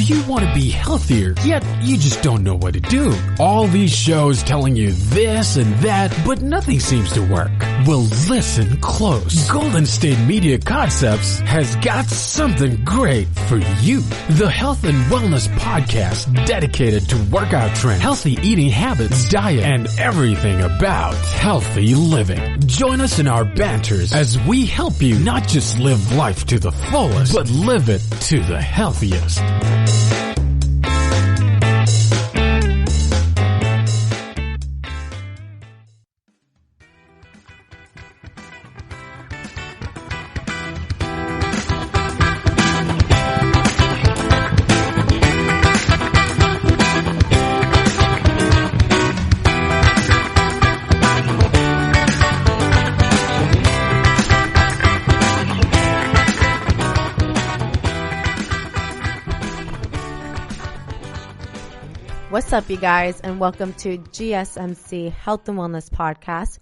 Do you want to be healthier, yet you just don't know what to do? All these shows telling you this and that, but nothing seems to work. Well, listen close. Golden State Media Concepts has got something great for you. The Health and Wellness Podcast dedicated to workout trends, healthy eating habits, diet, and everything about healthy living. Join us in our banters as we help you not just live life to the fullest, but live it to the healthiest. What's up, you guys, and welcome to GSMC Health and Wellness Podcast,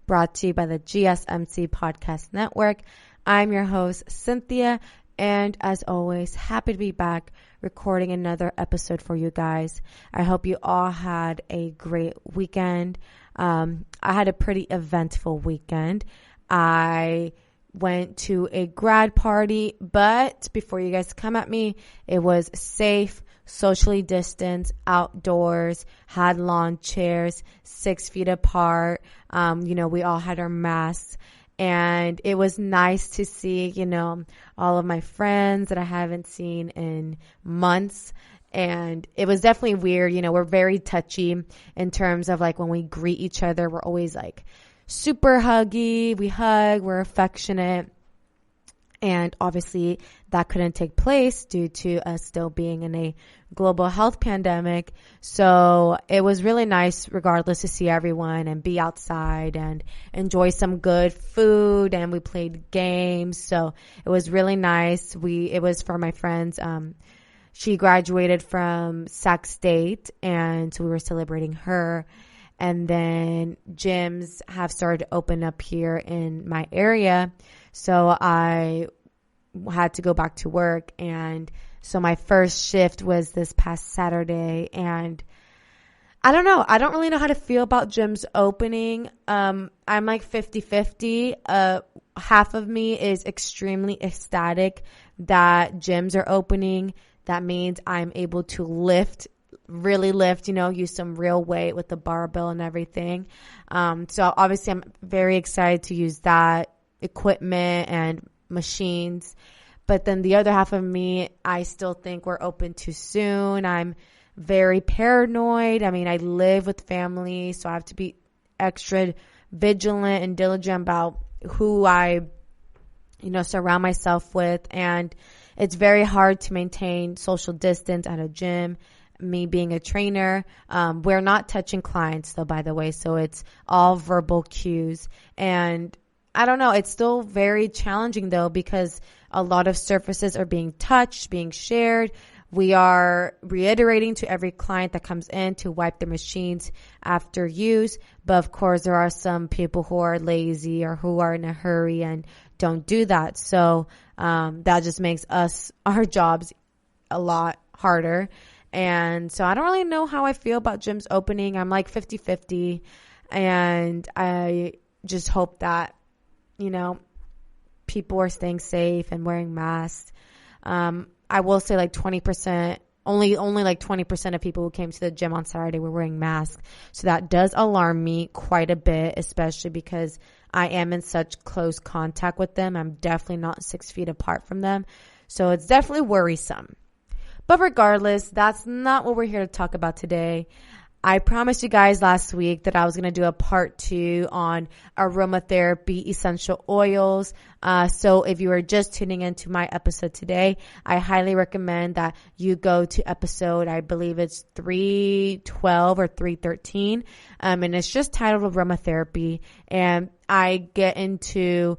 brought to you by the GSMC Podcast Network. I'm your host, Cynthia, and as always, happy to be back recording another episode for you guys. I hope you all had a great weekend. I had a pretty eventful weekend. I went to a grad party, but before you guys come at me, it was safe, socially distanced, outdoors, had lawn chairs, 6 feet apart. We all had our masks, and it was nice to see, all of my friends that I haven't seen in months. And it was definitely weird. We're very touchy in terms of like when we greet each other, we're always like super huggy. We hug, we're affectionate. And obviously that couldn't take place due to us still being in a global health pandemic. So it was really nice regardless to see everyone and be outside and enjoy some good food. And we played games. So it was really nice. It was for my friends. She graduated from Sac State, and so we were celebrating her. And then gyms have started to open up here in my area. So I had to go back to work. And so my first shift was this past Saturday. And I don't know. I don't really know how to feel about gyms opening. I'm like 50-50. Half of me is extremely ecstatic that gyms are opening. That means I'm able to really lift, use some real weight with the barbell and everything. So obviously I'm very excited to use that equipment and machines. But then the other half of me, I still think we're open too soon. I'm very paranoid. I mean, I live with family, so I have to be extra vigilant and diligent about who I, surround myself with. And it's very hard to maintain social distance at a gym. Me being a trainer, we're not touching clients though, by the way. So it's all verbal cues. And I don't know. It's still very challenging though, because a lot of surfaces are being touched, being shared. We are reiterating to every client that comes in to wipe their machines after use. But of course, there are some people who are lazy or who are in a hurry and don't do that. So that just makes our jobs a lot harder. And so I don't really know how I feel about gyms opening. I'm like 50-50. And I just hope that, people are staying safe and wearing masks. I will say like 20%, only like 20% of people who came to the gym on Saturday were wearing masks. So that does alarm me quite a bit, especially because I am in such close contact with them. I'm definitely not 6 feet apart from them. So it's definitely worrisome. But regardless, that's not what we're here to talk about today. I promised you guys last week that I was going to do a part 2 on aromatherapy essential oils. So if you are just tuning into my episode today, I highly recommend that you go to episode, I believe it's 312 or 313. And it's just titled Aromatherapy. And I get into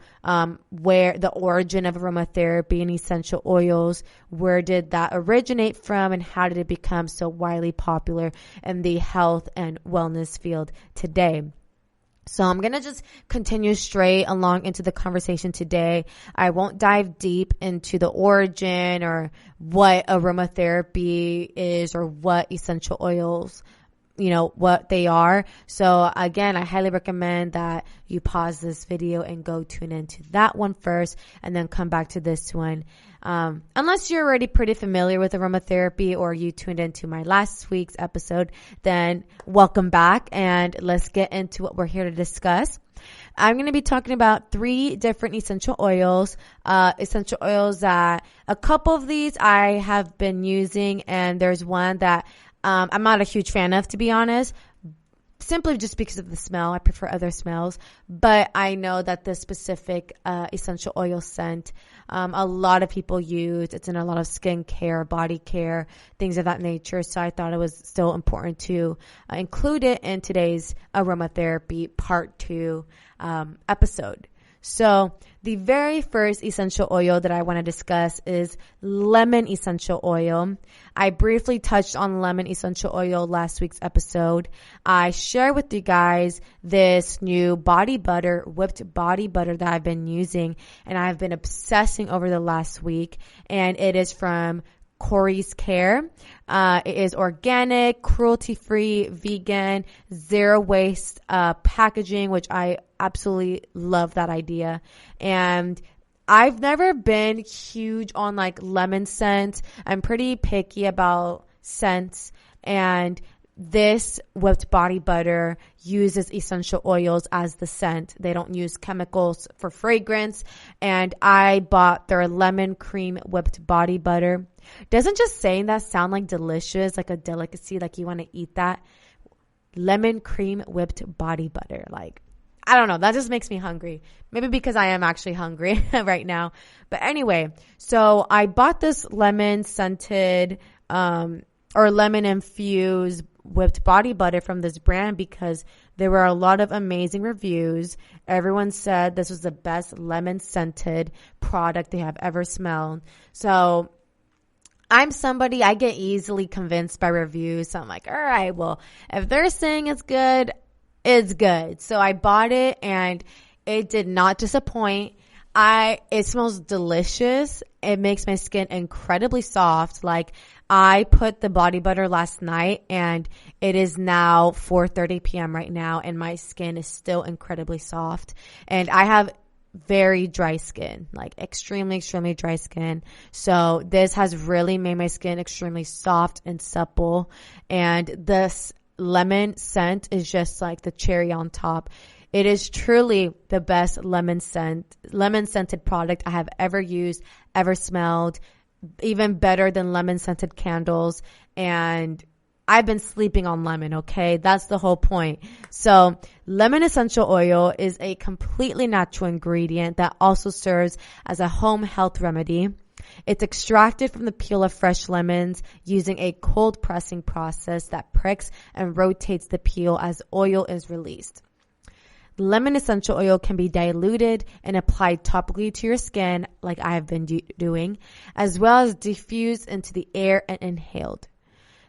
where the origin of aromatherapy and essential oils, where did that originate from, and how did it become so widely popular in the health and wellness field today. So I'm going to just continue straight along into the conversation today. I won't dive deep into the origin or what aromatherapy is or what essential oils, what they are. So again, I highly recommend that you pause this video and go tune into that one first and then come back to this one. Unless you're already pretty familiar with aromatherapy or you tuned into my last week's episode, then welcome back and let's get into what we're here to discuss. I'm going to be talking about 3 different essential oils that a couple of these I have been using, and there's one that I'm not a huge fan of, to be honest, simply just because of the smell. I prefer other smells, but I know that this specific essential oil scent, a lot of people use. It's in a lot of skincare, body care, things of that nature. So I thought it was still important to include it in today's aromatherapy part 2 episode. So the very first essential oil that I want to discuss is lemon essential oil. I briefly touched on lemon essential oil last week's episode. I shared with you guys this new body butter, whipped body butter that I've been using, and I've been obsessing over the last week, and it is from Corey's Care. It is organic, cruelty-free, vegan, zero waste packaging, which I absolutely love that idea. And I've never been huge on like lemon scents. I'm pretty picky about scents, and this whipped body butter uses essential oils as the scent. They don't use chemicals for fragrance. And I bought their lemon cream whipped body butter. Doesn't just saying that sound like delicious, like a delicacy, like you want to eat that? Lemon cream whipped body butter. Like, I don't know. That just makes me hungry. Maybe because I am actually hungry right now. But anyway, so I bought this lemon scented, or lemon infused whipped body butter from this brand because there were a lot of amazing reviews. Everyone said this was the best lemon scented product they have ever smelled. So I'm somebody, I get easily convinced by reviews. So I'm like, all right, well, if they're saying it's good, it's good. So I bought it and it did not disappoint. It smells delicious. It makes my skin incredibly soft. Like, I put the body butter last night and it is now 4:30 p.m. right now and my skin is still incredibly soft. And I have very dry skin, like extremely, extremely dry skin. So this has really made my skin extremely soft and supple. And this lemon scent is just like the cherry on top. It is truly the best lemon scented product I have ever used, ever smelled, even better than lemon scented candles. And I've been sleeping on lemon, okay? That's the whole point. So lemon essential oil is a completely natural ingredient that also serves as a home health remedy. It's extracted from the peel of fresh lemons using a cold pressing process that pricks and rotates the peel as oil is released. Lemon essential oil can be diluted and applied topically to your skin, like I have been doing, as well as diffused into the air and inhaled.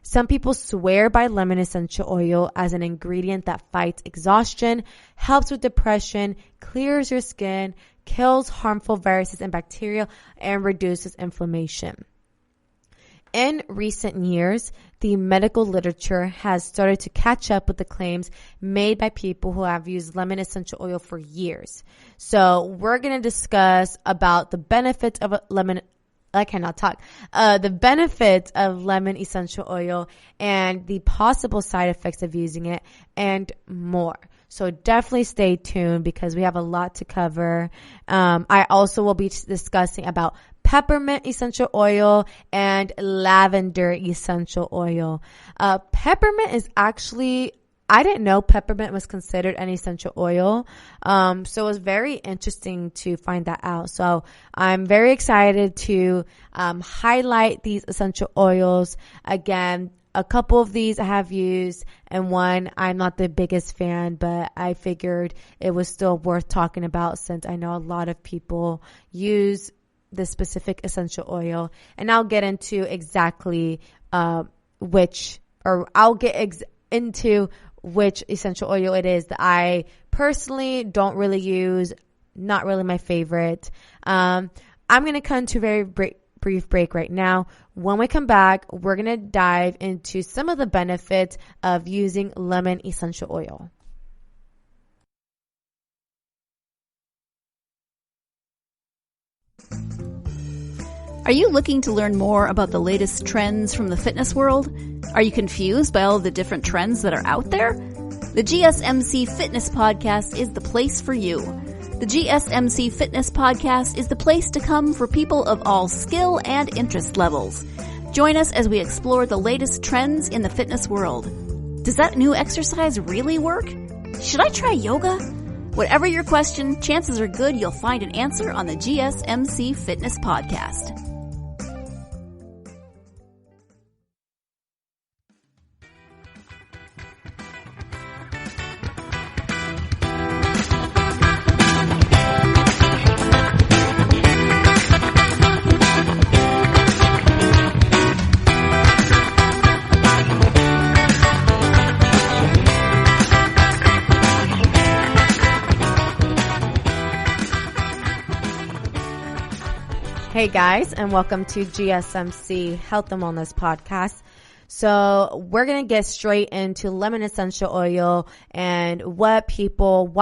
Some people swear by lemon essential oil as an ingredient that fights exhaustion, helps with depression, clears your skin, kills harmful viruses and bacteria, and reduces inflammation. In recent years, the medical literature has started to catch up with the claims made by people who have used lemon essential oil for years. So we're going to discuss about the benefits of the benefits of lemon essential oil and the possible side effects of using it and more. So definitely stay tuned because we have a lot to cover. I also will be discussing about peppermint essential oil and lavender essential oil. Peppermint is actually, I didn't know peppermint was considered an essential oil. So it was very interesting to find that out. So I'm very excited to highlight these essential oils. Again, a couple of these I have used and one I'm not the biggest fan, but I figured it was still worth talking about since I know a lot of people use this specific essential oil. And I'll get into exactly into which essential oil it is that I personally don't really use, not really my favorite. I'm going to come to a very brief break right now. When we come back, we're going to dive into some of the benefits of using lemon essential oil. Are you looking to learn more about the latest trends from the fitness world? Are you confused by all of the different trends that are out there? The GSMC Fitness Podcast is the place for you. The GSMC Fitness Podcast is the place to come for people of all skill and interest levels. Join us as we explore the latest trends in the fitness world. Does that new exercise really work? Should I try yoga? Whatever your question, chances are good you'll find an answer on the GSMC Fitness Podcast. Hey guys, and welcome to GSMC Health and Wellness Podcast. So we're going to get straight into lemon essential oil and why people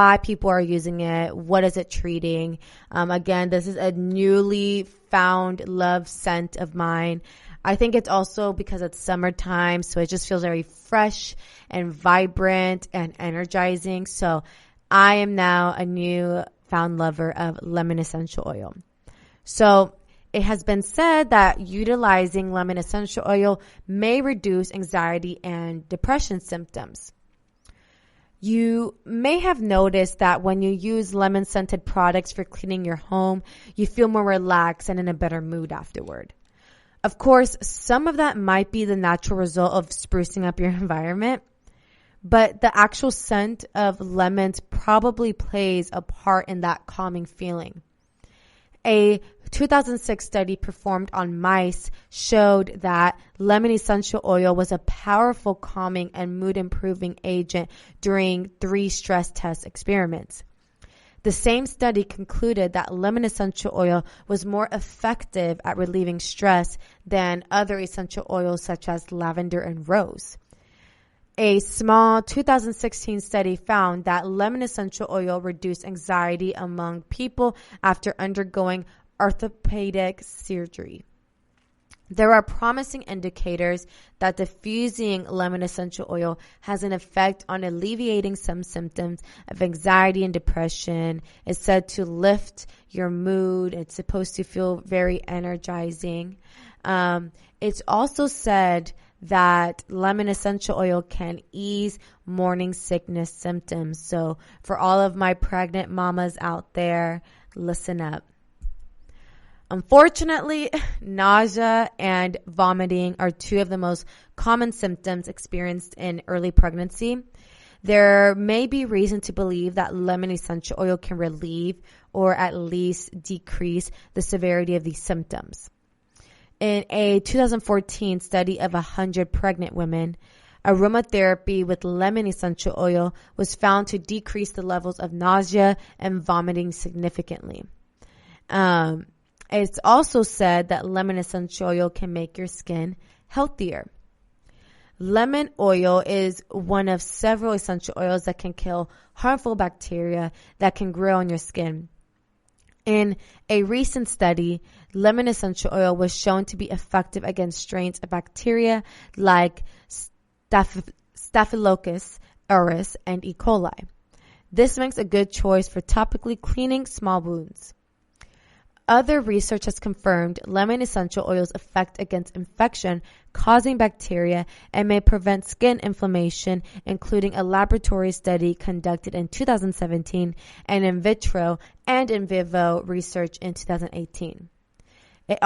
are using it, what is it treating. Again, this is a newly found love scent of mine. I think it's also because it's summertime, so it just feels very fresh and vibrant and energizing. So I am now a new found lover of lemon essential oil. So it has been said that utilizing lemon essential oil may reduce anxiety and depression symptoms. You may have noticed that when you use lemon-scented products for cleaning your home, you feel more relaxed and in a better mood afterward. Of course, some of that might be the natural result of sprucing up your environment, but the actual scent of lemons probably plays a part in that calming feeling. A 2006 study performed on mice showed that lemon essential oil was a powerful calming and mood improving agent during 3 stress test experiments. The same study concluded that lemon essential oil was more effective at relieving stress than other essential oils such as lavender and rose. A small 2016 study found that lemon essential oil reduced anxiety among people after undergoing orthopedic surgery. There are promising indicators that diffusing lemon essential oil has an effect on alleviating some symptoms of anxiety and depression. It's said to lift your mood. It's supposed to feel very energizing. It's also said that lemon essential oil can ease morning sickness symptoms. So for all of my pregnant mamas out there, listen up. Unfortunately, nausea and vomiting are 2 of the most common symptoms experienced in early pregnancy. There may be reason to believe that lemon essential oil can relieve or at least decrease the severity of these symptoms. In a 2014 study of 100 pregnant women, aromatherapy with lemon essential oil was found to decrease the levels of nausea and vomiting significantly. It's also said that lemon essential oil can make your skin healthier. Lemon oil is one of several essential oils that can kill harmful bacteria that can grow on your skin. In a recent study, lemon essential oil was shown to be effective against strains of bacteria like Staphylococcus aureus and E. coli. This makes a good choice for topically cleaning small wounds. Other research has confirmed lemon essential oil's effect against infection-causing bacteria and may prevent skin inflammation, including a laboratory study conducted in 2017 and in vitro and in vivo research in 2018. It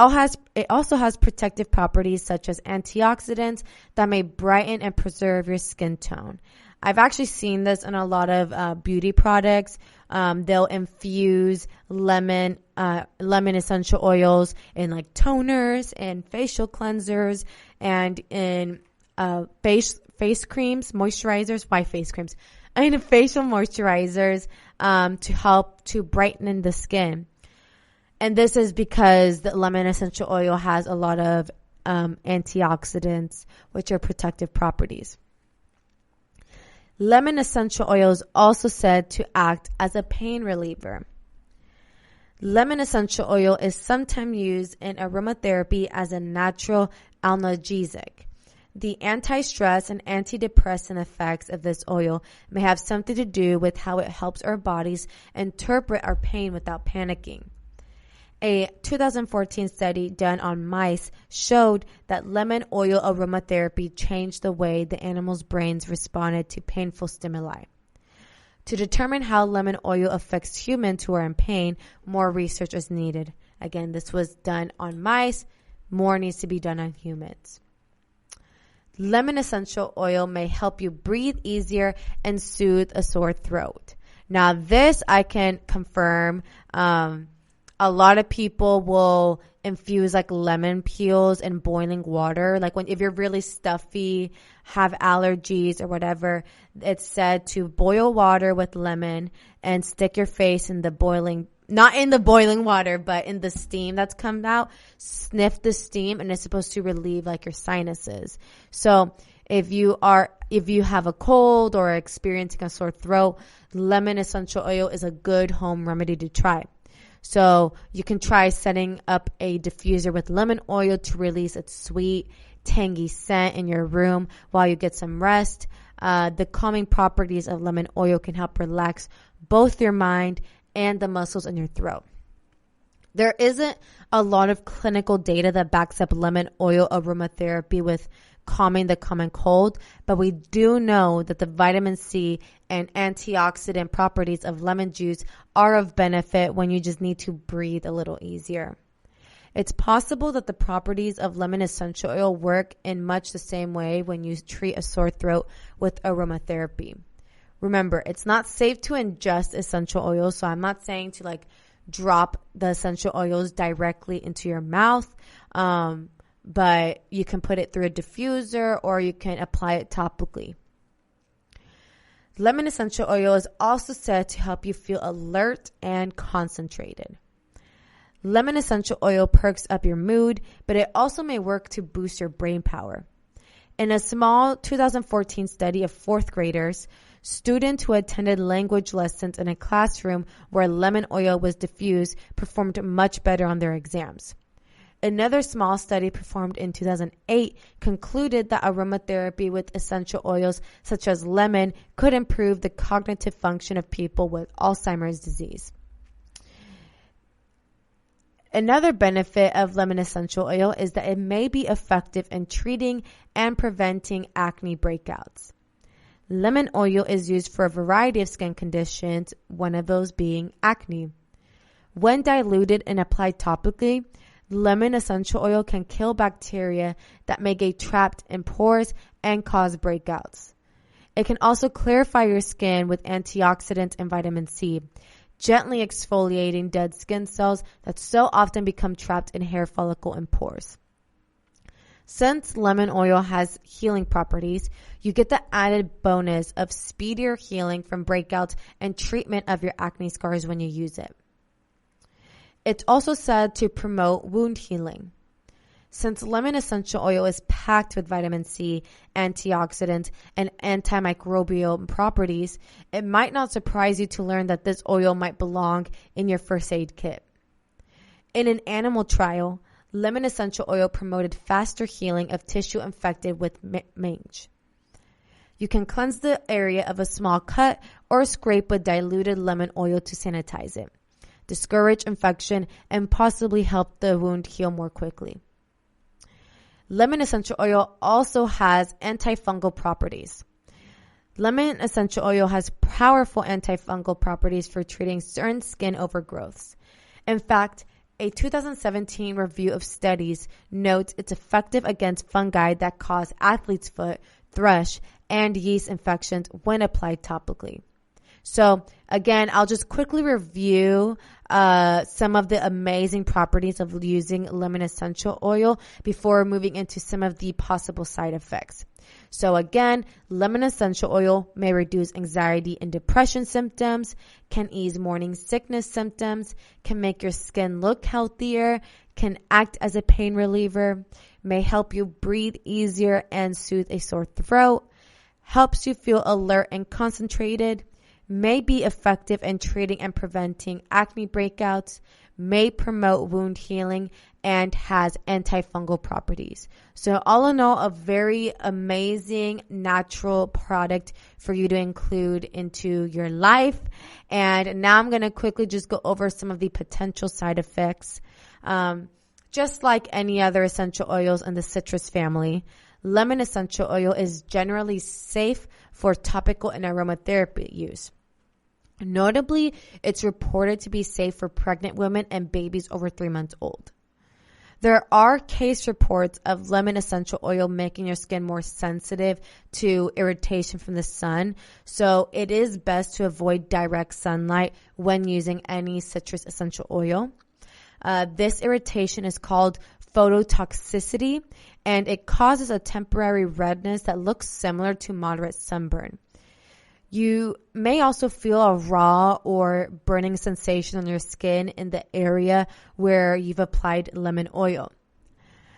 also has protective properties such as antioxidants that may brighten and preserve your skin tone. I've actually seen this in a lot of beauty products. They'll infuse lemon essential oils in like toners and facial cleansers and in face creams, moisturizers. Why face creams? I mean, facial moisturizers to help to brighten the skin. And this is because the lemon essential oil has a lot of antioxidants, which are protective properties. Lemon essential oil is also said to act as a pain reliever. Lemon essential oil is sometimes used in aromatherapy as a natural analgesic. The anti-stress and antidepressant effects of this oil may have something to do with how it helps our bodies interpret our pain without panicking. A 2014 study done on mice showed that lemon oil aromatherapy changed the way the animals' brains responded to painful stimuli. To determine how lemon oil affects humans who are in pain, more research is needed. Again, this was done on mice. More needs to be done on humans. Lemon essential oil may help you breathe easier and soothe a sore throat. Now, this I can confirm. A lot of people will infuse like lemon peels in boiling water. Like if you're really stuffy, have allergies or whatever, it's said to boil water with lemon and stick your face in the boiling, not in the boiling water, but in the steam that's come out. Sniff the steam, and it's supposed to relieve like your sinuses. So if you have a cold or experiencing a sore throat, lemon essential oil is a good home remedy to try. So you can try setting up a diffuser with lemon oil to release its sweet, tangy scent in your room while you get some rest. The calming properties of lemon oil can help relax both your mind and the muscles in your throat. There isn't a lot of clinical data that backs up lemon oil aromatherapy with calming the common cold, but we do know that the vitamin C and antioxidant properties of lemon juice are of benefit when you just need to breathe a little easier. It's possible that the properties of lemon essential oil work in much the same way when you treat a sore throat with aromatherapy. Remember, it's not safe to ingest essential oils, so I'm not saying to like drop the essential oils directly into your mouth. But you can put it through a diffuser or you can apply it topically. Lemon essential oil is also said to help you feel alert and concentrated. Lemon essential oil perks up your mood, but it also may work to boost your brain power. In a small 2014 study of fourth graders, students who attended language lessons in a classroom where lemon oil was diffused performed much better on their exams. Another small study performed in 2008 concluded that aromatherapy with essential oils such as lemon could improve the cognitive function of people with Alzheimer's disease. Another benefit of lemon essential oil is that it may be effective in treating and preventing acne breakouts. Lemon oil is used for a variety of skin conditions, one of those being acne. When diluted and applied topically, lemon essential oil can kill bacteria that may get trapped in pores and cause breakouts. It can also clarify your skin with antioxidants and vitamin C, gently exfoliating dead skin cells that so often become trapped in hair follicle and pores. Since lemon oil has healing properties, you get the added bonus of speedier healing from breakouts and treatment of your acne scars when you use it. It's also said to promote wound healing. Since lemon essential oil is packed with vitamin C, antioxidants, and antimicrobial properties, it might not surprise you to learn that this oil might belong in your first aid kit. In an animal trial, lemon essential oil promoted faster healing of tissue infected with mange. You can cleanse the area of a small cut or scrape with diluted lemon oil to sanitize it, discourage infection, and possibly help the wound heal more quickly. Lemon essential oil also has antifungal properties. Lemon essential oil has powerful antifungal properties for treating certain skin overgrowths. In fact, a 2017 review of studies notes it's effective against fungi that cause athlete's foot, thrush, and yeast infections when applied topically. So again, I'll just quickly review some of the amazing properties of using lemon essential oil before moving into some of the possible side effects. So again, lemon essential oil may reduce anxiety and depression symptoms, can ease morning sickness symptoms, can make your skin look healthier, can act as a pain reliever, may help you breathe easier and soothe a sore throat, helps you feel alert and concentrated, may be effective in treating and preventing acne breakouts, may promote wound healing, and has antifungal properties. So all in all, a very amazing natural product for you to include into your life. And now I'm going to quickly just go over some of the potential side effects. Just like any other essential oils in the citrus family, lemon essential oil is generally safe for topical and aromatherapy use. Notably, it's reported to be safe for pregnant women and babies over 3 months old. There are case reports of lemon essential oil making your skin more sensitive to irritation from the sun, so it is best to avoid direct sunlight when using any citrus essential oil. This irritation is called phototoxicity, and it causes a temporary redness that looks similar to moderate sunburn. You may also feel a raw or burning sensation on your skin in the area where you've applied lemon oil.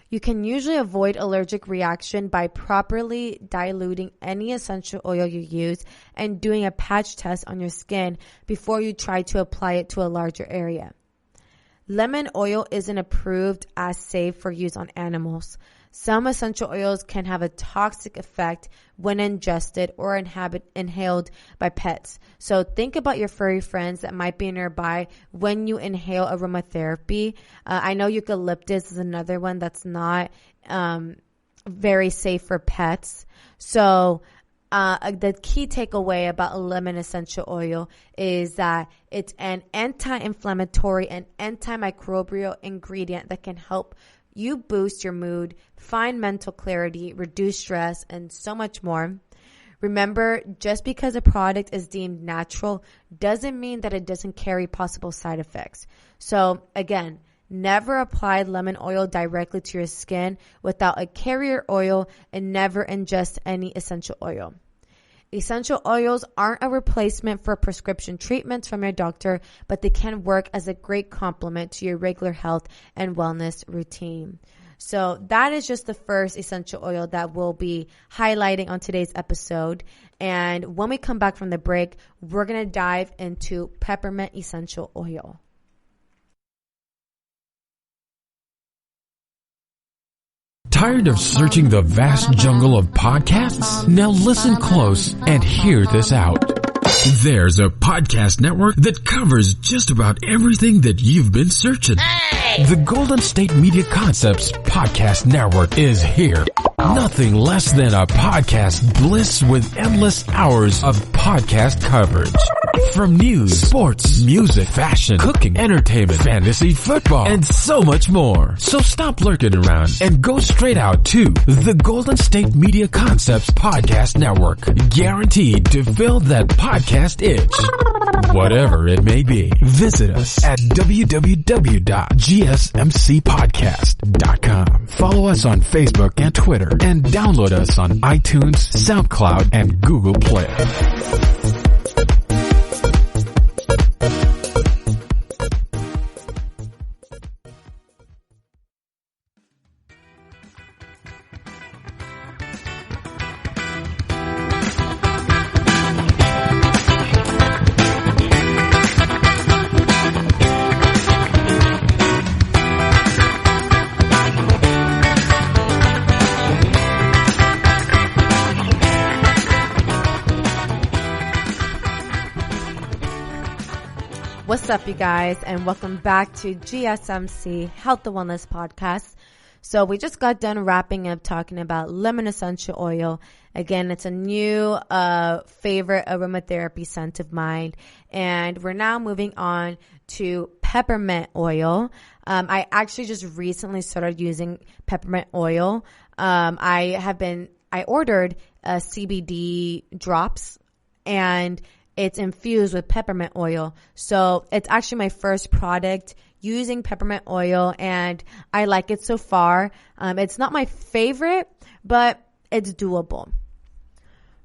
You can usually avoid allergic reaction by properly diluting any essential oil you use and doing a patch test on your skin before you try to apply it to a larger area. Lemon oil isn't approved as safe for use on animals. Some essential oils can have a toxic effect when ingested or inhaled by pets. So think about your furry friends that might be nearby when you inhale aromatherapy. I know eucalyptus is another one that's not very safe for pets. So the key takeaway about lemon essential oil is that it's an anti-inflammatory and antimicrobial ingredient that can help you boost your mood, find mental clarity, reduce stress, and so much more. Remember, just because a product is deemed natural doesn't mean that it doesn't carry possible side effects. So again, never apply lemon oil directly to your skin without a carrier oil, and never ingest any essential oil. Essential oils aren't a replacement for prescription treatments from your doctor, but they can work as a great complement to your regular health and wellness routine. So that is just the first essential oil that we'll be highlighting on today's episode. And when we come back from the break, we're going to dive into peppermint essential oil. Tired of searching the vast jungle of podcasts? Now listen close and hear this out. There's a podcast network that covers just about everything that you've been searching. Hey! The Golden State Media Concepts Podcast Network is here. Nothing less than a podcast bliss with endless hours of podcast coverage. From news, sports, music, fashion, cooking, entertainment, fantasy, football, and so much more. So stop lurking around and go straight out to the Golden State Media Concepts Podcast Network. Guaranteed to fill that podcast itch. Whatever it may be. Visit us at www.gsmcpodcast.com. Follow us on Facebook and Twitter, and download us on iTunes, SoundCloud, and Google Play. What's up, you guys, and welcome back to GSMC Health and Wellness Podcast. So we just got done wrapping up talking about lemon essential oil. Again, it's a new favorite aromatherapy scent of mine, and we're now moving on to peppermint oil. I actually just recently started using peppermint oil. I ordered CBD drops, and it's infused with peppermint oil. So it's actually my first product using peppermint oil, and I like it so far. It's not my favorite, but it's doable.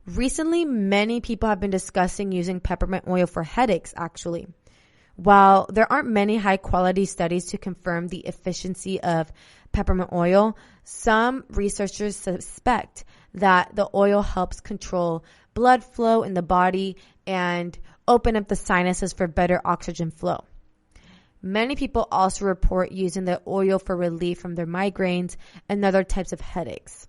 Recently, many people have been discussing using peppermint oil for headaches, actually. While there aren't many high-quality studies to confirm the efficiency of peppermint oil, some researchers suspect that the oil helps control blood flow in the body and open up the sinuses for better oxygen flow. Many people also report using the oil for relief from their migraines and other types of headaches.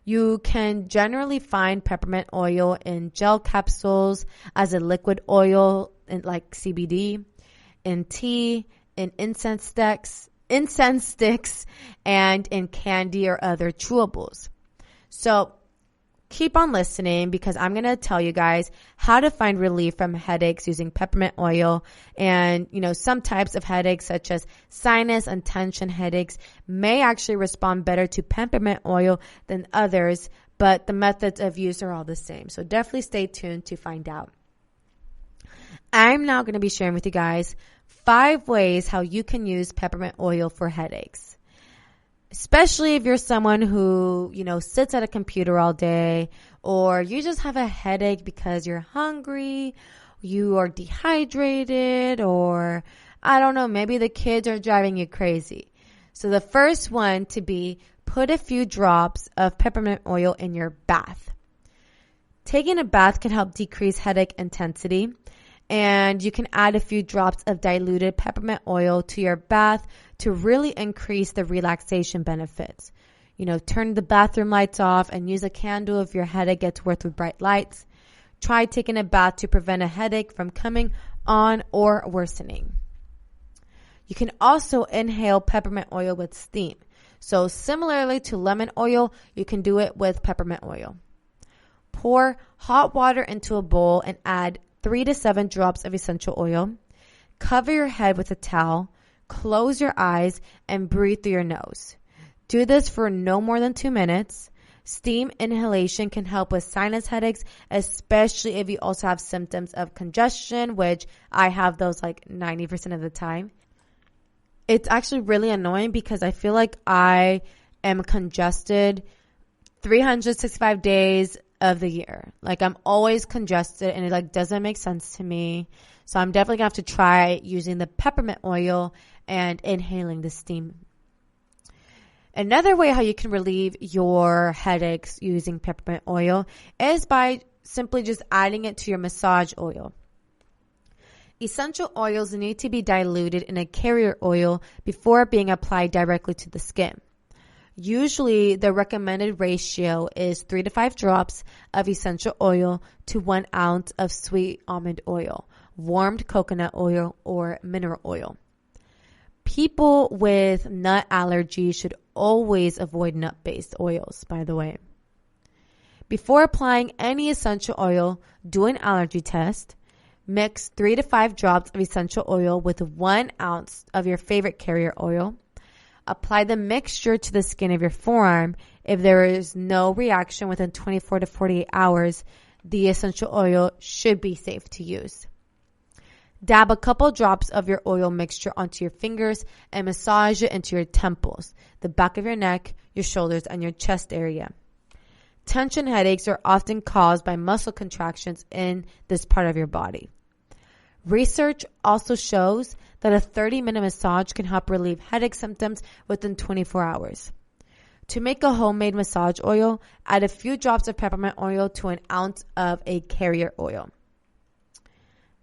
You can generally find peppermint oil in gel capsules, as a liquid oil like CBD, in tea, in incense sticks, and in candy or other chewables. So keep on listening, because I'm going to tell you guys how to find relief from headaches using peppermint oil. And, some types of headaches, such as sinus and tension headaches, may actually respond better to peppermint oil than others, but the methods of use are all the same. So definitely stay tuned to find out. I'm now going to be sharing with you guys 5 ways how you can use peppermint oil for headaches. Especially if you're someone who, sits at a computer all day, or you just have a headache because you're hungry, you are dehydrated, or I don't know, maybe the kids are driving you crazy. So the first one to be, put a few drops of peppermint oil in your bath. Taking a bath can help decrease headache intensity, and you can add a few drops of diluted peppermint oil to your bath to really increase the relaxation benefits. Turn the bathroom lights off and use a candle if your headache gets worse with bright lights. Try taking a bath to prevent a headache from coming on or worsening. You can also inhale peppermint oil with steam. So similarly to lemon oil, you can do it with peppermint oil. Pour hot water into a bowl and add 3 to 7 drops of essential oil. Cover your head with a towel, close your eyes, and breathe through your nose. Do this for no more than 2 minutes. Steam inhalation can help with sinus headaches, especially if you also have symptoms of congestion, which I have those like 90% of the time. It's actually really annoying because I feel like I am congested 365 days of the year. Like, I'm always congested, and it doesn't make sense to me. So I'm definitely gonna have to try using the peppermint oil and inhaling the steam. Another way how you can relieve your headaches using peppermint oil is by simply just adding it to your massage oil. Essential oils need to be diluted in a carrier oil before being applied directly to the skin. Usually, the recommended ratio is 3 to 5 drops of essential oil to 1 ounce of sweet almond oil, warmed coconut oil, or mineral oil. People with nut allergies should always avoid nut-based oils, by the way. Before applying any essential oil, do an allergy test. Mix 3 to 5 drops of essential oil with 1 ounce of your favorite carrier oil. Apply the mixture to the skin of your forearm. If there is no reaction within 24 to 48 hours, the essential oil should be safe to use. Dab a couple drops of your oil mixture onto your fingers and massage it into your temples, the back of your neck, your shoulders, and your chest area. Tension headaches are often caused by muscle contractions in this part of your body. Research also shows that a 30-minute massage can help relieve headache symptoms within 24 hours. To make a homemade massage oil, add a few drops of peppermint oil to 1 ounce of a carrier oil.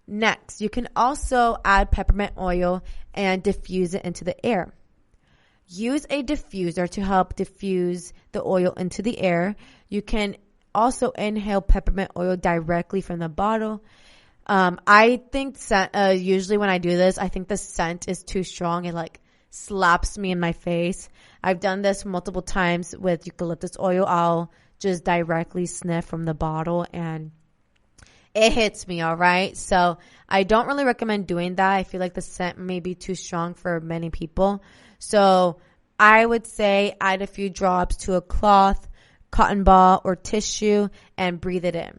Next, you can also add peppermint oil and diffuse it into the air. Use a diffuser to help diffuse the oil into the air. You can also inhale peppermint oil directly from the bottle. I think usually when I do this, I think the scent is too strong. It slaps me in my face. I've done this multiple times with eucalyptus oil. I'll just directly sniff from the bottle and it hits me, all right? So I don't really recommend doing that. I feel like the scent may be too strong for many people. So I would say add a few drops to a cloth, cotton ball, or tissue and breathe it in.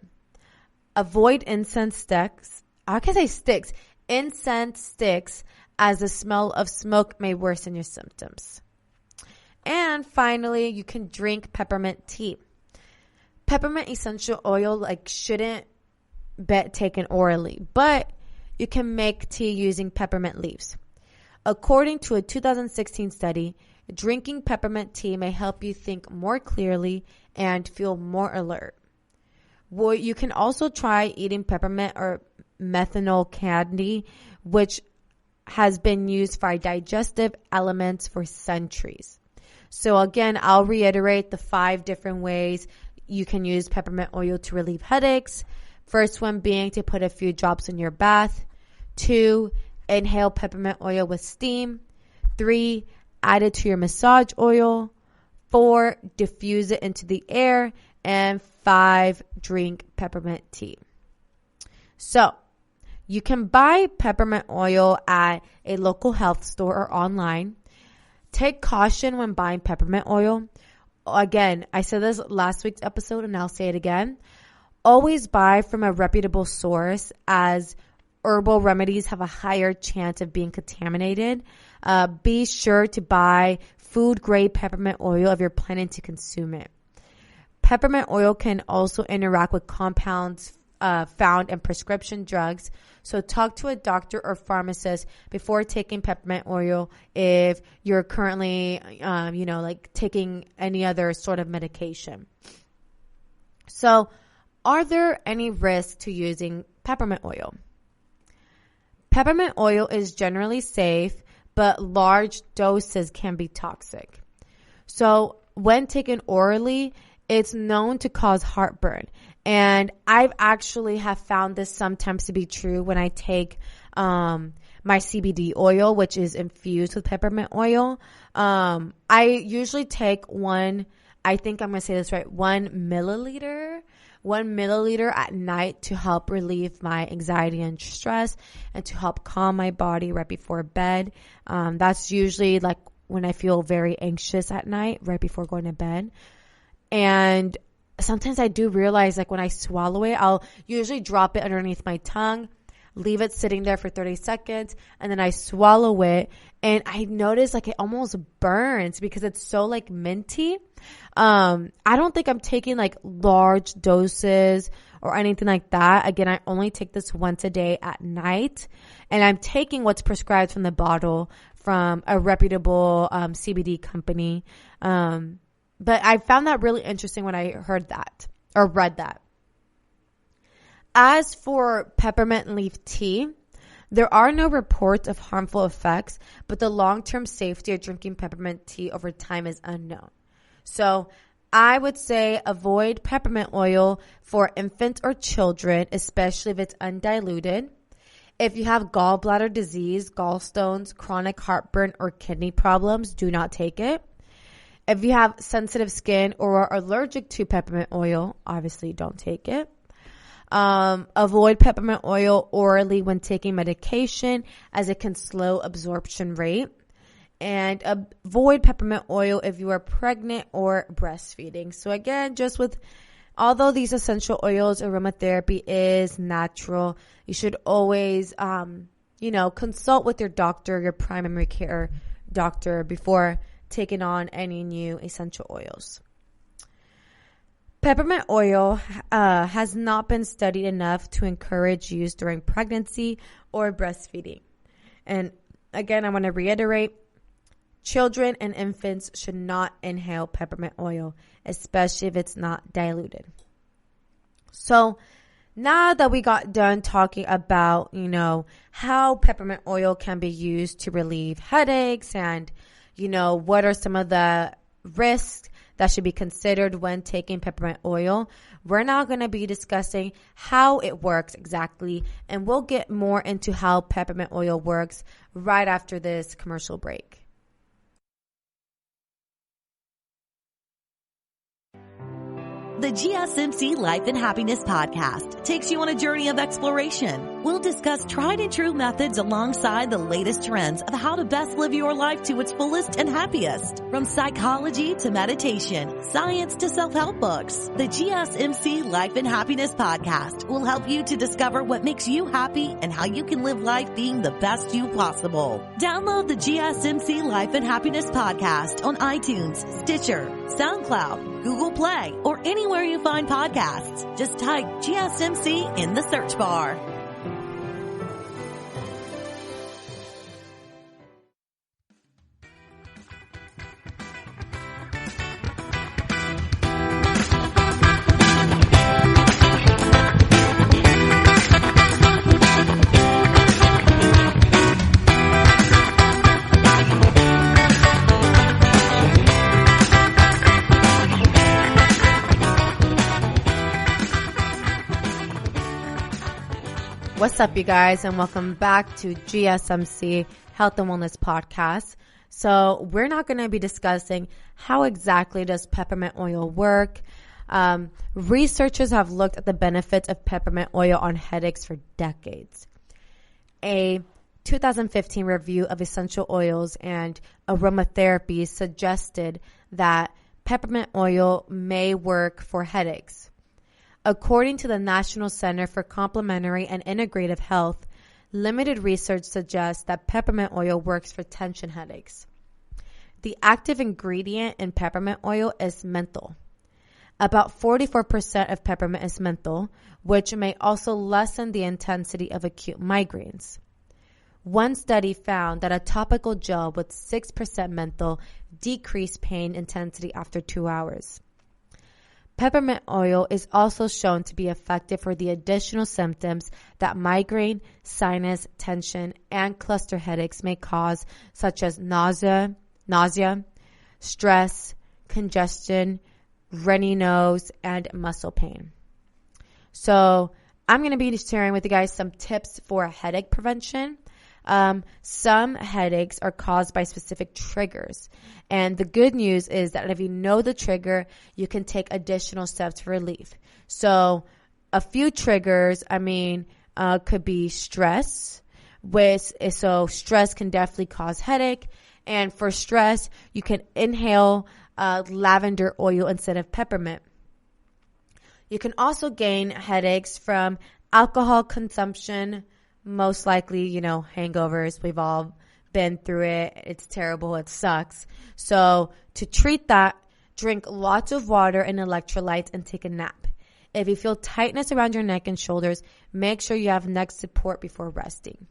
Avoid incense sticks. I can say sticks. Incense sticks, as the smell of smoke may worsen your symptoms. And finally, you can drink peppermint tea. Peppermint essential oil shouldn't be taken orally, but you can make tea using peppermint leaves. According to a 2016 study, drinking peppermint tea may help you think more clearly and feel more alert. Well, you can also try eating peppermint or methanol candy, which has been used for digestive elements for centuries. So again, I'll reiterate the 5 different ways you can use peppermint oil to relieve headaches. First one being to put a few drops in your bath. 2, inhale peppermint oil with steam. 3, add it to your massage oil. 4, diffuse it into the air. And 5, drink peppermint tea. So, you can buy peppermint oil at a local health store or online. Take caution when buying peppermint oil. Again, I said this last week's episode and I'll say it again. Always buy from a reputable source, as herbal remedies have a higher chance of being contaminated. Be sure to buy food-grade peppermint oil if you're planning to consume it. Peppermint oil can also interact with compounds found in prescription drugs. So talk to a doctor or pharmacist before taking peppermint oil if you're currently, taking any other sort of medication. So are there any risks to using peppermint oil? Peppermint oil is generally safe, but large doses can be toxic. So when taken orally, it's known to cause heartburn. And I've actually have found this sometimes to be true when I take my CBD oil, which is infused with peppermint oil. I usually take 1 milliliter at night to help relieve my anxiety and stress and to help calm my body right before bed. That's usually when I feel very anxious at night, right before going to bed. And sometimes I do realize when I swallow it, I'll usually drop it underneath my tongue, leave it sitting there for 30 seconds, and then I swallow it. And I notice it almost burns because it's so minty. I don't think I'm taking large doses or anything like that. Again, I only take this once a day at night, and I'm taking what's prescribed from the bottle from a reputable CBD company. But I found that really interesting when I heard that or read that. As for peppermint leaf tea, there are no reports of harmful effects, but the long-term safety of drinking peppermint tea over time is unknown. So I would say avoid peppermint oil for infants or children, especially if it's undiluted. If you have gallbladder disease, gallstones, chronic heartburn, or kidney problems, do not take it. If you have sensitive skin or are allergic to peppermint oil, obviously don't take it. Avoid peppermint oil orally when taking medication, as it can slow absorption rate. And avoid peppermint oil if you are pregnant or breastfeeding. So again, although these essential oils, aromatherapy is natural, you should always, consult with your doctor, your primary care doctor, before taking on any new essential oils. Peppermint oil has not been studied enough to encourage use during pregnancy or breastfeeding. And again, I want to reiterate, children and infants should not inhale peppermint oil, especially if it's not diluted. So now that we got done talking about, how peppermint oil can be used to relieve headaches and what are some of the risks that should be considered when taking peppermint oil, we're now going to be discussing how it works exactly, and we'll get more into how peppermint oil works right after this commercial break. The GSMC Life and Happiness podcast takes you on a journey of exploration. We'll discuss tried and true methods alongside the latest trends of how to best live your life to its fullest and happiest. From psychology to meditation, science to self-help books, the GSMC Life and Happiness podcast will help you to discover what makes you happy and how you can live life being the best you possible. Download the GSMC Life and Happiness podcast on iTunes, Stitcher, SoundCloud, Google Play, or anywhere you find podcasts. Just type GSMC in the search bar. What's up, you guys, and welcome back to GSMC Health and Wellness Podcast. So we're not going to be discussing how exactly does peppermint oil work. Researchers have looked at the benefits of peppermint oil on headaches for decades. A 2015 review of essential oils and aromatherapy suggested that peppermint oil may work for headaches. According to the National Center for Complementary and Integrative Health, limited research suggests that peppermint oil works for tension headaches. The active ingredient in peppermint oil is menthol. About 44% of peppermint is menthol, which may also lessen the intensity of acute migraines. One study found that a topical gel with 6% menthol decreased pain intensity after 2 hours. Peppermint oil is also shown to be effective for the additional symptoms that migraine, sinus, tension, and cluster headaches may cause, such as nausea, stress, congestion, runny nose, and muscle pain. So I'm going to be sharing with you guys some tips for headache prevention. Some headaches are caused by specific triggers. And the good news is that if you know the trigger, you can take additional steps for relief. So a few triggers, could be stress. So stress can definitely cause headache. And for stress, you can inhale lavender oil instead of peppermint. You can also gain headaches from alcohol consumption. Most likely, hangovers. We've all been through it. It's terrible. It sucks. So to treat that, drink lots of water and electrolytes and take a nap. If you feel tightness around your neck and shoulders, make sure you have neck support before resting.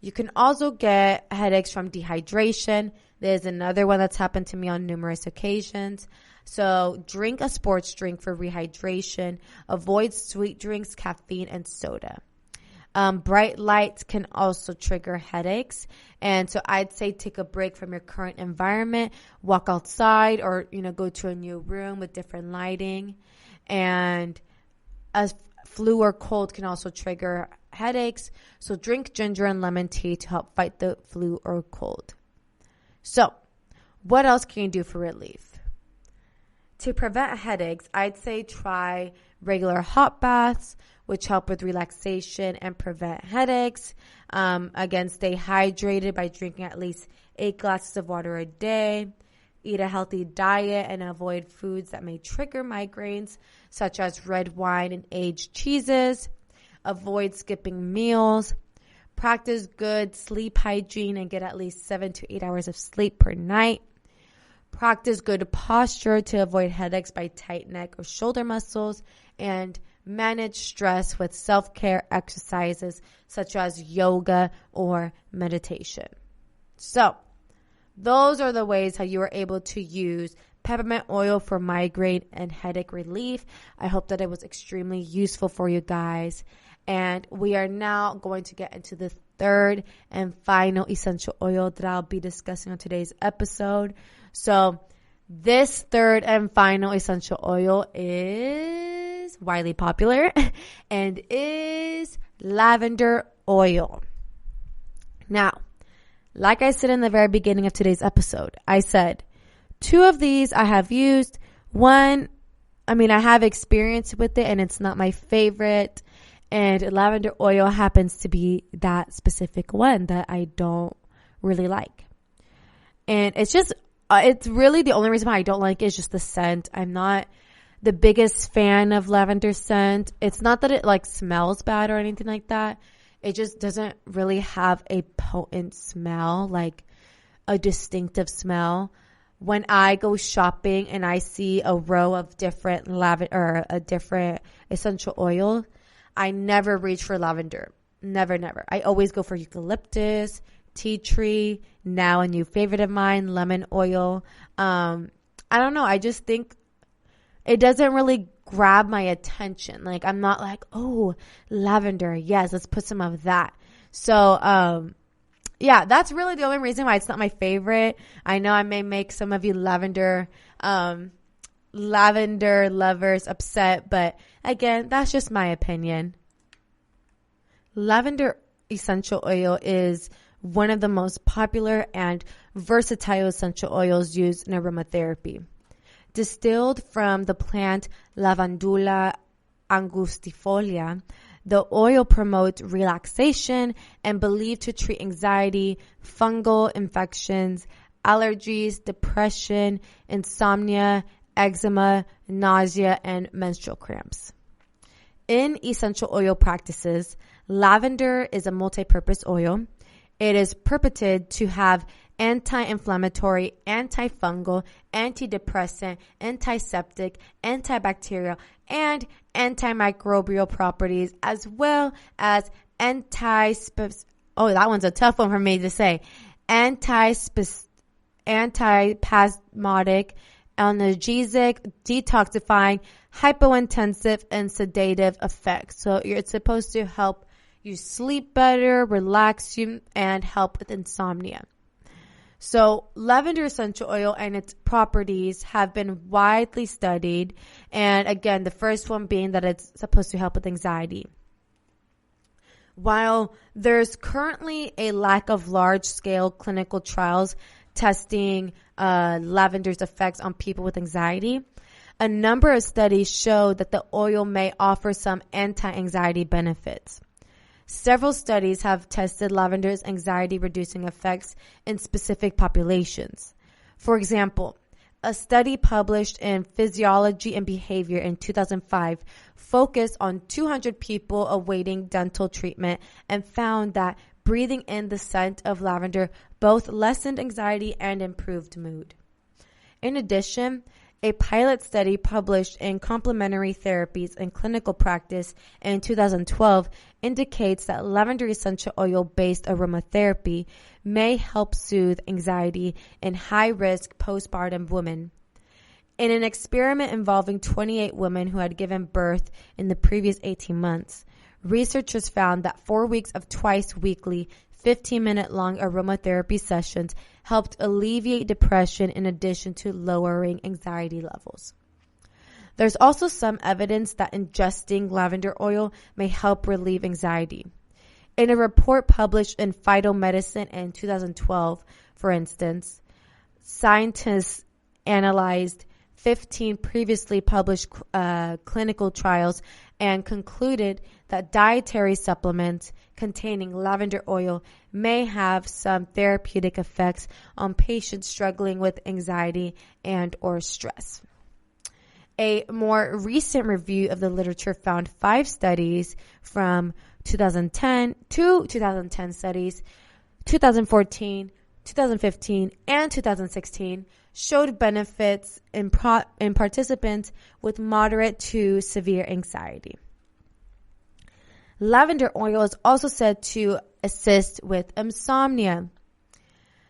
You can also get headaches from dehydration. There's another one that's happened to me on numerous occasions. So drink a sports drink for rehydration. Avoid sweet drinks, caffeine, and soda. Bright lights can also trigger headaches. And so I'd say take a break from your current environment, walk outside or, go to a new room with different lighting. And as flu or cold can also trigger headaches. So drink ginger and lemon tea to help fight the flu or cold. So what else can you do for relief? To prevent headaches, I'd say try regular hot baths, which help with relaxation and prevent headaches. Again, stay hydrated by drinking at least 8 glasses of water a day. Eat a healthy diet and avoid foods that may trigger migraines, such as red wine and aged cheeses. Avoid skipping meals. Practice good sleep hygiene and get at least 7 to 8 hours of sleep per night. Practice good posture to avoid headaches by tight neck or shoulder muscles, and manage stress with self-care exercises such as yoga or meditation. So those are the ways how you are able to use peppermint oil for migraine and headache relief. I hope that it was extremely useful for you guys. And we are now going to get into the third and final essential oil that I'll be discussing on today's episode. So this third and final essential oil is widely popular and is lavender oil. Now, like I said in the very beginning of today's episode, I said 2 of these I have used. One I mean, I have experience with it and it's not my favorite. And lavender oil happens to be that specific one that I don't really like. And it's just, it's really the only reason why I don't like it is just the scent. I'm not the biggest fan of lavender scent. It's not that it like smells bad or anything like that. It just doesn't really have a potent smell, like a distinctive smell. When I go shopping and I see a row of different lavender or a different essential oil, I never reach for lavender. Never, never. I always go for eucalyptus, tea tree, now a new favorite of mine, lemon oil. I don't know. I just think it doesn't really grab my attention. Like, I'm not like, oh, lavender. Yes, let's put some of that. So, yeah, that's really the only reason why it's not my favorite. I know I may make some of you lavender lovers upset, but again, that's just my opinion. Lavender essential oil is one of the most popular and versatile essential oils used in aromatherapy. Distilled from the plant Lavandula angustifolia, the oil promotes relaxation and believed to treat anxiety, fungal infections, allergies, depression, insomnia, eczema, nausea, and menstrual cramps. In essential oil practices, lavender is a multi-purpose oil. It is purported to have anti-inflammatory, antifungal, antidepressant, antiseptic, antibacterial, and antimicrobial properties, as well as that one's a tough one for me to say. Antispasmodic, analgesic, detoxifying, hypointensive, and sedative effects. So it's supposed to help you sleep better, relax you, and help with insomnia. So lavender essential oil and its properties have been widely studied. And again, the first one being that it's supposed to help with anxiety. While there's currently a lack of large-scale clinical trials testing lavender's effects on people with anxiety, a number of studies show that the oil may offer some anti-anxiety benefits. Several studies have tested lavender's anxiety-reducing effects in specific populations. For example, a study published in Physiology and Behavior in 2005 focused on 200 people awaiting dental treatment and found that breathing in the scent of lavender both lessened anxiety and improved mood. In addition, a pilot study published in Complementary Therapies and Clinical Practice in 2012 indicates that lavender essential oil-based aromatherapy may help soothe anxiety in high-risk postpartum women. In an experiment involving 28 women who had given birth in the previous 18 months, researchers found that 4 weeks of twice-weekly 15-minute-long aromatherapy sessions helped alleviate depression in addition to lowering anxiety levels. There's also some evidence that ingesting lavender oil may help relieve anxiety. In a report published in Phytomedicine in 2012, for instance, scientists analyzed 15 previously published clinical trials and concluded that dietary supplements containing lavender oil may have some therapeutic effects on patients struggling with anxiety and or stress. A more recent review of the literature found 5 studies from 2010 to 2010 studies, 2014, 2015, and 2016 showed benefits in participants with moderate to severe anxiety. Lavender oil is also said to assist with insomnia.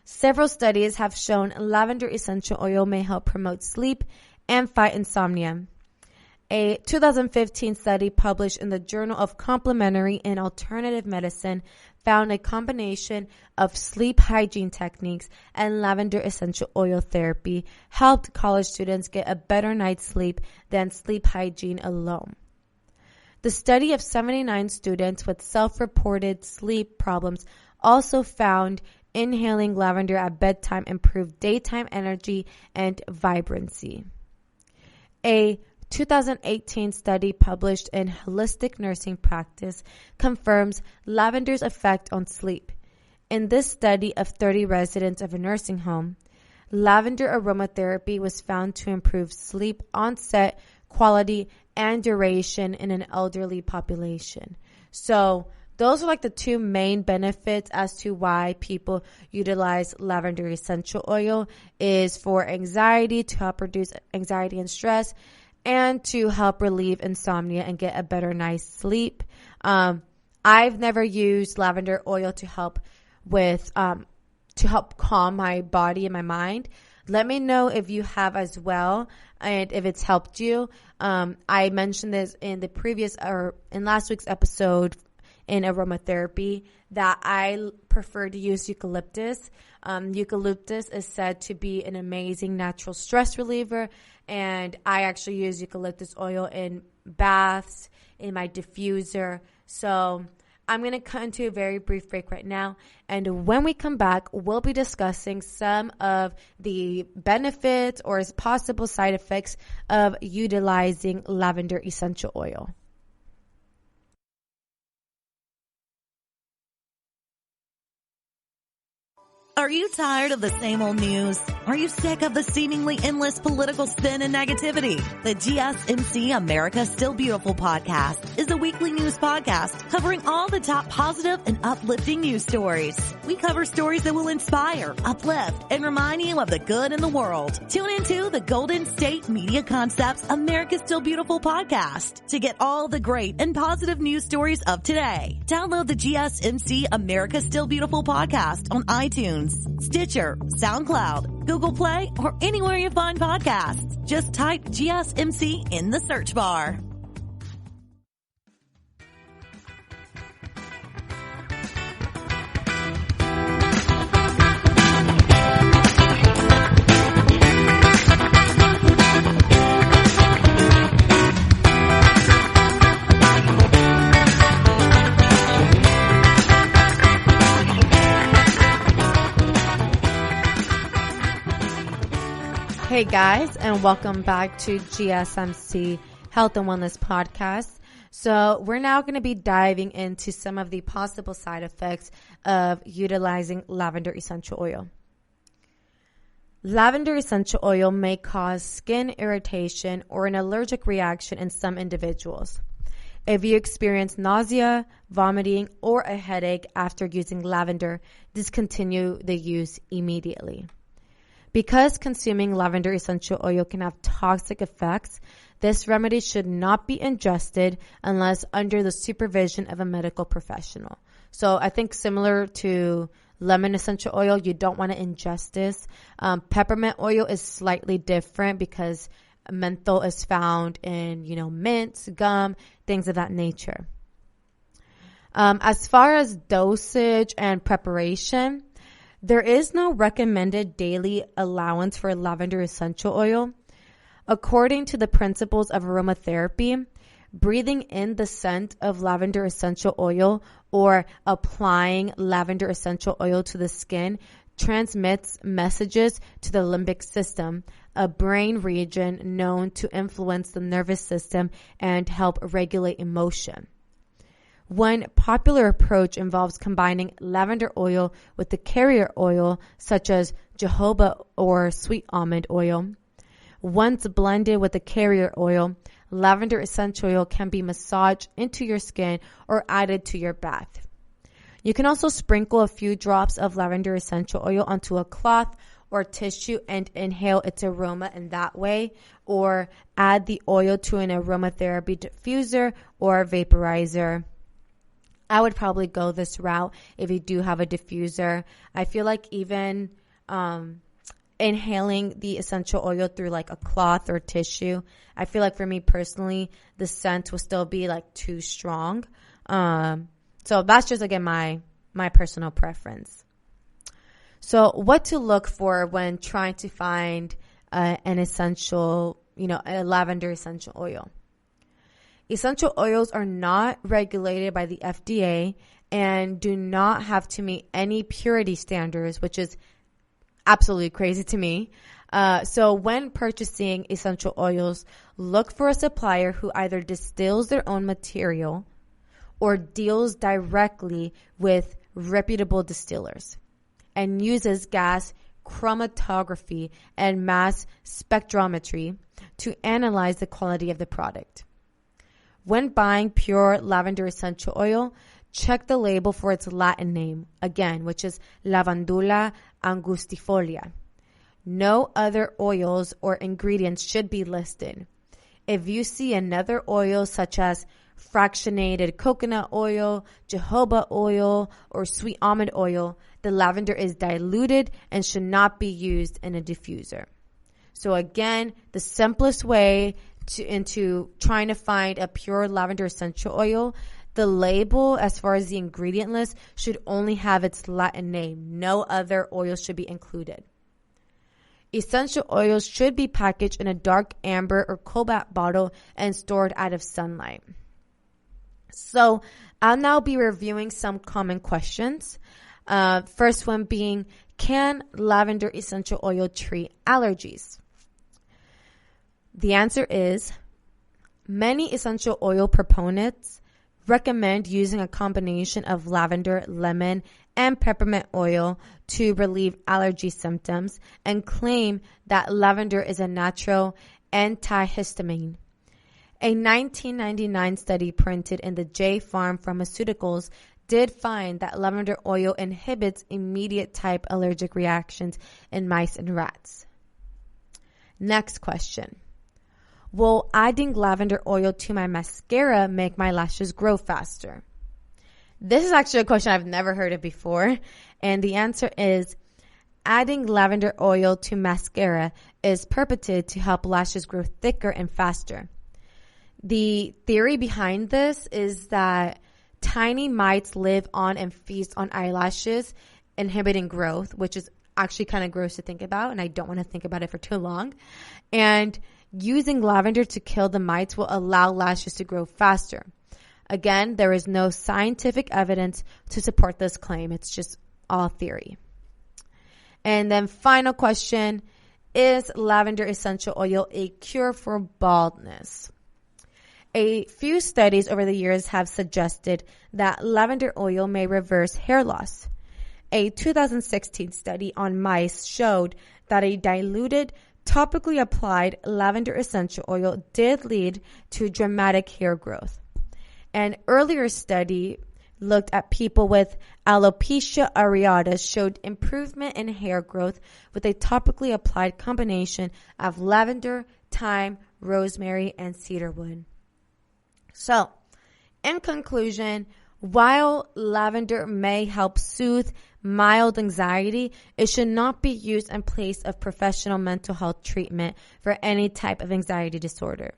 Several studies have shown lavender essential oil may help promote sleep and fight insomnia. A 2015 study published in the Journal of Complementary and Alternative Medicine found a combination of sleep hygiene techniques and lavender essential oil therapy helped college students get a better night's sleep than sleep hygiene alone. The study of 79 students with self-reported sleep problems also found inhaling lavender at bedtime improved daytime energy and vibrancy. A 2018 study published in Holistic Nursing Practice confirms lavender's effect on sleep. In this study of 30 residents of a nursing home, lavender aromatherapy was found to improve sleep onset, quality, and duration in an elderly population. So those are like the two main benefits as to why people utilize lavender essential oil, is for anxiety, to help reduce anxiety and stress, and to help relieve insomnia and get a better night's sleep. I've never used lavender oil to help calm my body and my mind. Let me know if you have as well, and if it's helped you. I mentioned this in last week's episode in aromatherapy, that I prefer to use eucalyptus. Eucalyptus is said to be an amazing natural stress reliever, and I actually use eucalyptus oil in baths, in my diffuser. So I'm going to cut into a very brief break right now, and when we come back, we'll be discussing some of the benefits or possible side effects of utilizing lavender essential oil. Are you tired of the same old news? Are you sick of the seemingly endless political spin and negativity? The GSMC America's Still Beautiful podcast is a weekly news podcast covering all the top positive and uplifting news stories. We cover stories that will inspire, uplift, and remind you of the good in the world. Tune into the Golden State Media Concepts America's Still Beautiful podcast to get all the great and positive news stories of today. Download the GSMC America's Still Beautiful podcast on iTunes, Stitcher, SoundCloud, Google Play, or anywhere you find podcasts. Just type GSMC in the search bar. Hey guys, and welcome back to GSMC Health and Wellness Podcast. So we're now going to be diving into some of the possible side effects of utilizing lavender essential oil. Lavender essential oil may cause skin irritation or an allergic reaction in some individuals. If you experience nausea, vomiting, or a headache after using lavender, discontinue the use immediately. Because consuming lavender essential oil can have toxic effects, this remedy should not be ingested unless under the supervision of a medical professional. So I think similar to lemon essential oil, you don't want to ingest this. Peppermint oil is slightly different because menthol is found in, mints, gum, things of that nature. As far as dosage and preparation, there is no recommended daily allowance for lavender essential oil. According to the principles of aromatherapy, breathing in the scent of lavender essential oil or applying lavender essential oil to the skin transmits messages to the limbic system, a brain region known to influence the nervous system and help regulate emotion. One popular approach involves combining lavender oil with the carrier oil, such as jojoba or sweet almond oil. Once blended with the carrier oil, lavender essential oil can be massaged into your skin or added to your bath. You can also sprinkle a few drops of lavender essential oil onto a cloth or tissue and inhale its aroma in that way, or add the oil to an aromatherapy diffuser or vaporizer. I would probably go this route if you do have a diffuser. I feel like even inhaling the essential oil through like a cloth or tissue, I feel like for me personally, the scent will still be like too strong. So that's just, again, my personal preference. So what to look for when trying to find an essential, a lavender essential oil. Essential oils are not regulated by the FDA and do not have to meet any purity standards, which is absolutely crazy to me. So when purchasing essential oils, look for a supplier who either distills their own material or deals directly with reputable distillers and uses gas chromatography and mass spectrometry to analyze the quality of the product. When buying pure lavender essential oil, check the label for its Latin name, again, which is Lavandula angustifolia. No other oils or ingredients should be listed. If you see another oil such as fractionated coconut oil, jojoba oil, or sweet almond oil, the lavender is diluted and should not be used in a diffuser. So again, the simplest way into trying to find a pure lavender essential oil, the label as far as the ingredient list should only have its Latin name. No other oils should be included. Essential oils should be packaged in a dark amber or cobalt bottle and stored out of sunlight. So I'll now be reviewing some common questions. First one being, can lavender essential oil treat allergies? The answer is, many essential oil proponents recommend using a combination of lavender, lemon, and peppermint oil to relieve allergy symptoms and claim that lavender is a natural antihistamine. A 1999 study printed in the J. Farm Pharmaceuticals did find that lavender oil inhibits immediate type allergic reactions in mice and rats. Next question. Will adding lavender oil to my mascara make my lashes grow faster? This is actually a question I've never heard of before. And the answer is, adding lavender oil to mascara is purported to help lashes grow thicker and faster. The theory behind this is that tiny mites live on and feast on eyelashes, inhibiting growth, which is actually kind of gross to think about, and I don't want to think about it for too long. And using lavender to kill the mites will allow lashes to grow faster. Again, there is no scientific evidence to support this claim. It's just all theory. And then final question, is lavender essential oil a cure for baldness? A few studies over the years have suggested that lavender oil may reverse hair loss. A 2016 study on mice showed that a diluted, topically applied lavender essential oil did lead to dramatic hair growth. An earlier study looked at people with alopecia areata showed improvement in hair growth with a topically applied combination of lavender, thyme, rosemary, and cedarwood. So, in conclusion, while lavender may help soothe mild anxiety, it should not be used in place of professional mental health treatment for any type of anxiety disorder.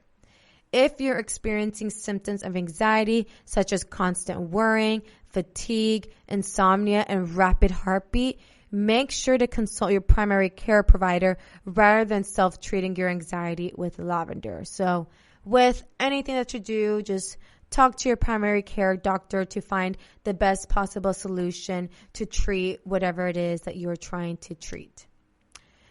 If you're experiencing symptoms of anxiety, such as constant worrying, fatigue, insomnia, and rapid heartbeat, make sure to consult your primary care provider rather than self-treating your anxiety with lavender. So with anything that you do, just talk to your primary care doctor to find the best possible solution to treat whatever it is that you're trying to treat.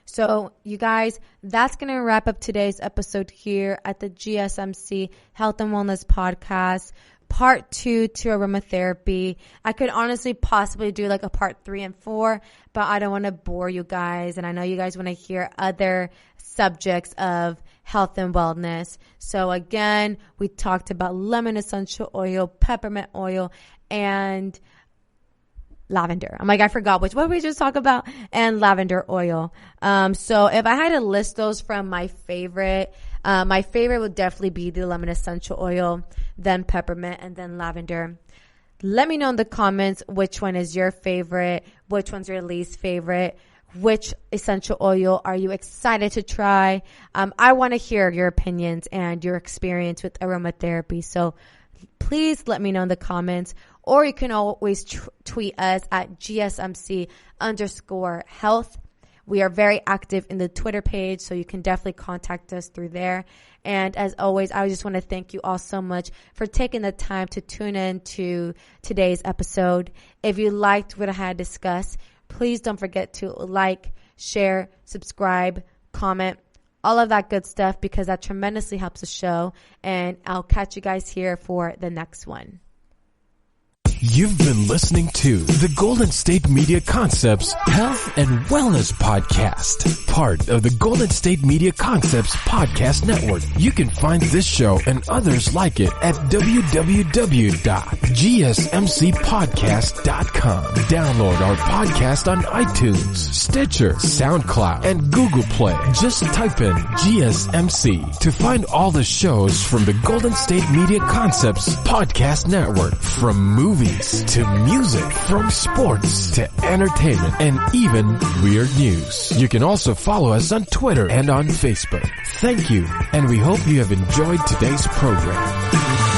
So you guys, that's going to wrap up today's episode here at the GSMC Health and Wellness Podcast. Part 2 to aromatherapy. I could honestly possibly do like a part 3 and 4, but I don't want to bore you guys. And I know you guys want to hear other subjects of health and wellness. So again, we talked about lemon essential oil, peppermint oil, and lavender. I'm like, I forgot what did we just talk about? And lavender oil. So if I had to list those from my favorite would definitely be the lemon essential oil, then peppermint, and then lavender. Let me know in the comments which one is your favorite, which one's your least favorite, which essential oil are you excited to try. I want to hear your opinions and your experience with aromatherapy. So please let me know in the comments, or you can always tweet us at GSMC_health. We are very active in the Twitter page, so you can definitely contact us through there. And as always, I just want to thank you all so much for taking the time to tune in to today's episode. If you liked what I had discussed, please don't forget to like, share, subscribe, comment, all of that good stuff, because that tremendously helps the show. And I'll catch you guys here for the next one. You've been listening to the Golden State Media Concepts Health and Wellness Podcast, part of the Golden State Media Concepts Podcast Network. You can find this show and others like it at www.gsmcpodcast.com. Download our podcast on iTunes, Stitcher, SoundCloud, and Google Play. Just type in GSMC to find all the shows from the Golden State Media Concepts Podcast Network, from movies to music, from sports to entertainment, and even weird news. You can also follow us on Twitter and on Facebook. Thank you, and we hope you have enjoyed today's program.